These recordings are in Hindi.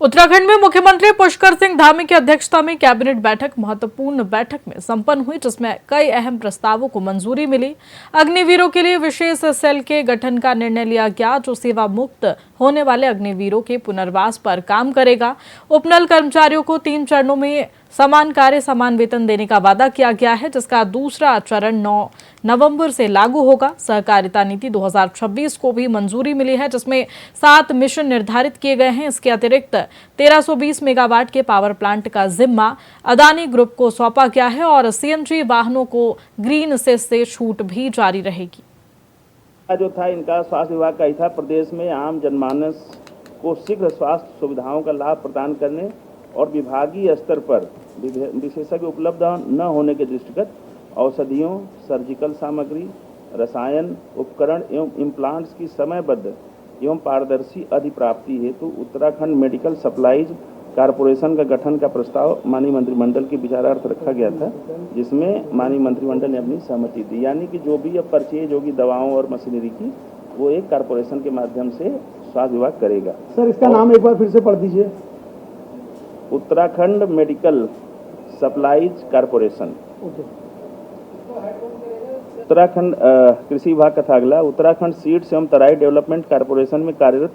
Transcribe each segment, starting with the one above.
उत्तराखंड में मुख्यमंत्री पुष्कर सिंह धामी की अध्यक्षता में कैबिनेट बैठक महत्वपूर्ण बैठक में संपन्न हुई, जिसमें कई अहम प्रस्तावों को मंजूरी मिली। अग्निवीरों के लिए विशेष सेल के गठन का निर्णय लिया गया, जो सेवा मुक्त होने वाले अग्निवीरों के पुनर्वास पर काम करेगा। उपनल कर्मचारियों को 3 चरणों में समान कार्य समान वेतन देने का वादा किया गया है, जिसका दूसरा चरण 9 नवंबर से लागू होगा। सहकारिता नीति 2026 को भी मंजूरी मिली है, जिसमें 7 मिशन निर्धारित किए गए हैं। इसके अतिरिक्त 1320 मेगावाट के पावर प्लांट का जिम्मा अदानी ग्रुप को सौंपा गया है और सीएनजी वाहनों को ग्रीन सेस से छूट भी जारी रहेगी। जो था इनका स्वास्थ्य विभाग का ही था, प्रदेश में आम जनमानस को शीघ्र स्वास्थ्य सुविधाओं का लाभ प्रदान करने और विभागीय स्तर पर विशेषज्ञ उपलब्ध न होने के दृष्टिगत औषधियों, सर्जिकल सामग्री, रसायन, उपकरण एवं इम्प्लांट्स की समयबद्ध एवं पारदर्शी अधिप्राप्ति हेतु उत्तराखंड मेडिकल सप्लाईज कारपोरेशन का गठन का प्रस्ताव माननीय मंत्रिमंडल के विचारार्थ रखा गया था, जिसमें माननीय मंत्रिमंडल ने अपनी सहमति दी। यानी कि जो भी अब परचेज होगी दवाओं और मशीनरी की, वो एक कारपोरेशन के माध्यम से स्वास्थ्य विभाग करेगा। सर, इसका नाम एक बार फिर से पढ़ दीजिए। Uttarakhand medical supplies corporation. Uttarakhand कृषि विभाग का था अगला। उत्तराखंड सीड्स एवं तराई डेवलपमेंट कारपोरेशन में कार्यरत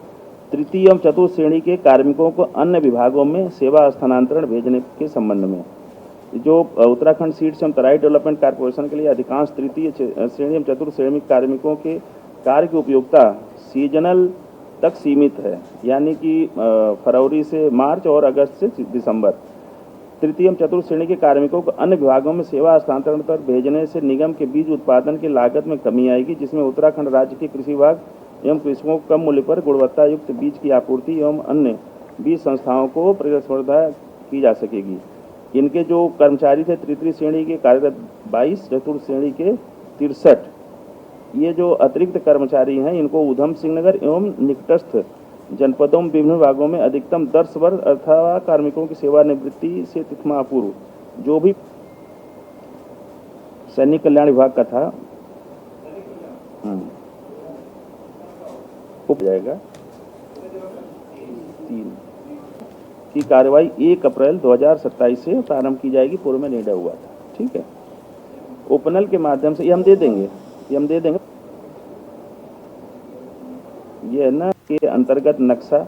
तृतीय एवं चतुर्थ श्रेणी के कार्मिकों को अन्य विभागों में सेवा स्थानांतरण भेजने के संबंध में जो उत्तराखंड सीड्स एवं तराई डेवलपमेंट कारपोरेशन के लिए अधिकांश तृतीय श्रेणी एवं चतुर्थ श्रेणी कार्मिकों के कार्य की उपयोगिता सीजनल तक सीमित है, यानी कि फरवरी से मार्च और अगस्त से दिसंबर। तृतीय एवं चतुर्थ श्रेणी के कार्मिकों को अन्य विभागों में सेवा हस्तांतरण पर भेजने से निगम के बीज उत्पादन की लागत में कमी आएगी, जिसमें उत्तराखंड राज्य के कृषि विभाग एवं कृषकों को कम मूल्य पर गुणवत्ता युक्त बीज की आपूर्ति एवं अन्य बीज संस्थाओं को प्रतिस्पर्धा की जा सकेगी। इनके जो कर्मचारी थे तृतीय श्रेणी के कार्यरत 22, चतुर्थ श्रेणी के 63, ये जो अतिरिक्त कर्मचारी हैं इनको ऊधम सिंह नगर एवं निकटस्थ जनपदों में विभिन्न विभागों में अधिकतम 10 वर्ष अथवा कार्मिकों की सेवानिवृत्ति से तिथि पूर्व जो भी सैनिक कल्याण विभाग का था हो जाएगा 3 की कार्रवाई 1 अप्रैल 2027 से प्रारंभ की जाएगी। पूर्व में निर्णय हुआ था। ठीक है, उपनल के माध्यम से ये हम दे देंगे। ये है ना के अंतर्गत नक्शा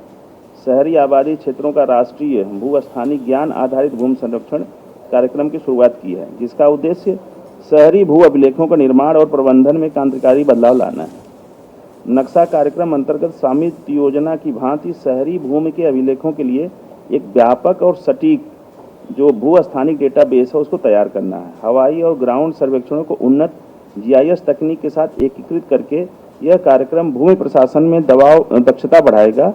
शहरी आबादी क्षेत्रों का राष्ट्रीय भू-स्थानिक ज्ञान आधारित भूमि संरक्षण कार्यक्रम की शुरुआत की है, जिसका उद्देश्य शहरी भू अभिलेखों का निर्माण और प्रबंधन में क्रांतिकारी बदलाव लाना है। नक्शा कार्यक्रम अंतर्गत स्वामित्व योजना की भांति शहरी भूमि के अभिलेखों के लिए एक व्यापक और सटीक जो भू-स्थानिक डेटाबेस है उसको तैयार करना है। हवाई और ग्राउंड सर्वेक्षणों को उन्नत जीआईएस तकनीक के साथ एकीकृत करके यह कार्यक्रम भूमि प्रशासन में दक्षता बढ़ाएगा